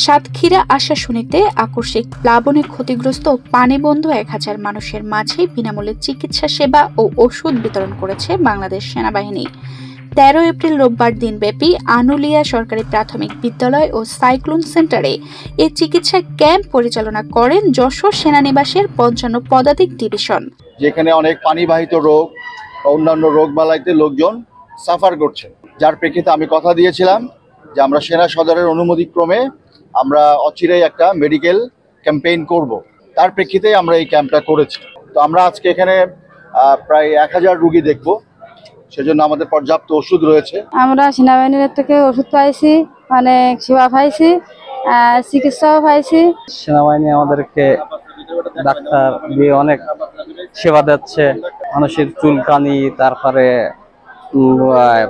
সাতক্ষীরা আশাশুনিতে আকস্মিক প্লাবনে ক্ষতিগ্রস্ত ও পানিবন্ধ 1000 মানুষের মাঝে বিনামূল্যে চিকিৎসা সেবা ও ওষুধ বিতরণ করেছে বাংলাদেশ সেনাবাহিনী। 13 এপ্রিল রোববার দিনব্যাপী আনুলিয়া সরকারি প্রাথমিক বিদ্যালয় ও সাইক্লোন সেন্টারে এই চিকিৎসা ক্যাম্প পরিচালনা করেন যশোর সেনানিবাসের 55 পদাতিক ডিভিশন। যেখানে অনেক পানিবাহিত রোগ অন্যান্য রোগবালাইতে লোকজন সাফার করছে, যার প্রেক্ষিতে আমি কথা দিয়েছিলাম যে আমরা সেনা সদরের অনুমতিক্রমে আমরা অচিরেই একটা মেডিকেল ক্যাম্পেইন করব। তার প্রেক্ষিতে আমরা এই ক্যাম্পটা করেছি। তো আমরা আজকে এখানে প্রায় 1000 রোগী দেখব, সেজন্য আমাদের পর্যাপ্ত ওষুধ রয়েছে। আমরা সেনাবাহিনীর থেকে ওষুধ পাইছি, অনেক সেবা পাইছি, চিকিৎসাও পাইছি। সেনাবাহিনী আমাদেরকে ডাক্তার দিয়ে অনেক সেবা দিচ্ছে। মানুষের চুলকানি, তারপরে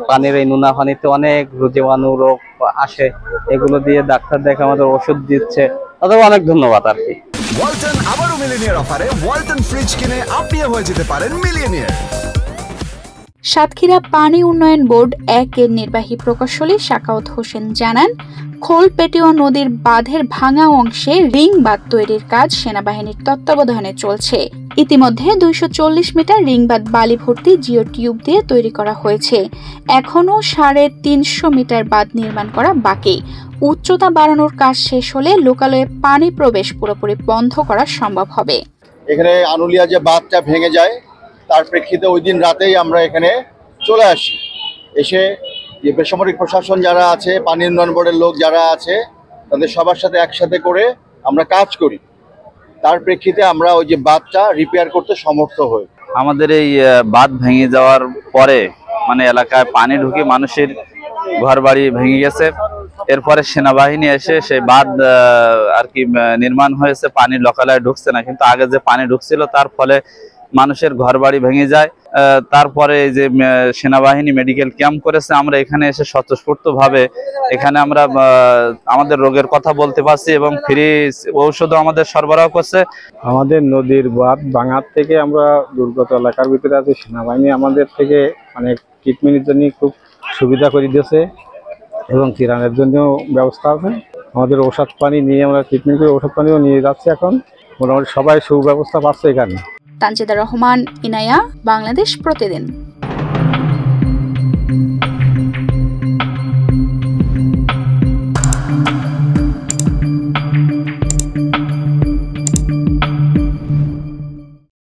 পানির এই নোনা পানিতে অনেক জীবাণু রোগ আসে, এগুলো দিয়ে ডাক্তার দেখে আমাদের ওষুধ দিচ্ছে। তাদের অনেক ধন্যবাদ আর কি। ওয়ালটন আবারও মিলিয়নিয়ার অফারে ওয়ালটন ফ্রিজ কিনে আপনিও হয়ে যেতে পারেন মিলিয়নিয়ার। সাতক্ষীরা পানি উন্নয়ন বোর্ড 1 এর নির্বাহী প্রকৌশলী সাকাওয়াত হোসেন জানান, খোলপেটিয়া নদীর বাঁধের ভাঙা অংশে রিং বাঁধ তৈরির কাজ সেনাবাহিনীর তত্ত্বাবধানে চলছে। ইতিমধ্যে 240 মিটার রিং বাঁধ বালি ভর্তি জিও টিউব দিয়ে তৈরি করা হয়েছে। এখনও 350 মিটার বাঁধ নির্মাণ করা বাকি। উচ্চতা বাড়ানোর কাজ শেষ হলে লোকালয়ে পানি প্রবেশ পুরোপুরি বন্ধ করা সম্ভব হবে। এখানে আনুলিয়া যে বাঁধটা ভেঙে যায়, তার প্রেক্ষিতে ওই দিন রাতেই আমরা এখানে চলে আসি। এসে যে বেসামরিক প্রশাসন যারা আছে, পানি উন্নয়ন বোর্ডের লোক যারা আছে, তাদের সবার সাথে একসাথে করে আমরা কাজ করি। তার প্রেক্ষিতে আমরা ওই যে বাঁধটা রিপেয়ার করতে সমর্থ হই। আমাদের এই বাঁধ ভেঙে যাওয়ার পরে মানে এলাকায় পানি ঢুকে মানুষের ঘর বাড়ি ভেঙে গেছে। এরপরে সেনাবাহিনী এসে সেই বাঁধ আর কি নির্মাণ হয়েছে, পানি লোকালয়ে ঢুকছে না। কিন্তু আগে যে পানি ঢুকছিল তার ফলে মানুষের ঘর বাড়ি ভেঙে যায়। তারপরে যে সেনাবাহিনী মেডিকেল ক্যাম্প করেছে, আমরা এখানে এসে স্বতঃস্ফূর্তভাবে এখানে আমরা আমাদের রোগের কথা বলতে পারছি এবং ফ্রি ঔষধও আমাদের সরবরাহ করছে। আমাদের নদীর বাঁধ ভাঙার থেকে আমরা দুর্গত এলাকার ভিতরে আছি। সেনাবাহিনী আমাদের থেকে অনেক ট্রিটমেন্টের জন্য খুব সুবিধা করে দিয়েছে এবং ত্রাণের জন্য ব্যবস্থা আছে। আমাদের ঔষধ পানি নিয়ে আমরা ট্রিটমেন্ট করে ঔষধ পানিও নিয়ে যাচ্ছি। এখন মোটামুটি সবাই সুব্যবস্থা পাচ্ছে এখানে। তানজিদা রহমান, ইনায়া, বাংলাদেশ প্রতিদিন।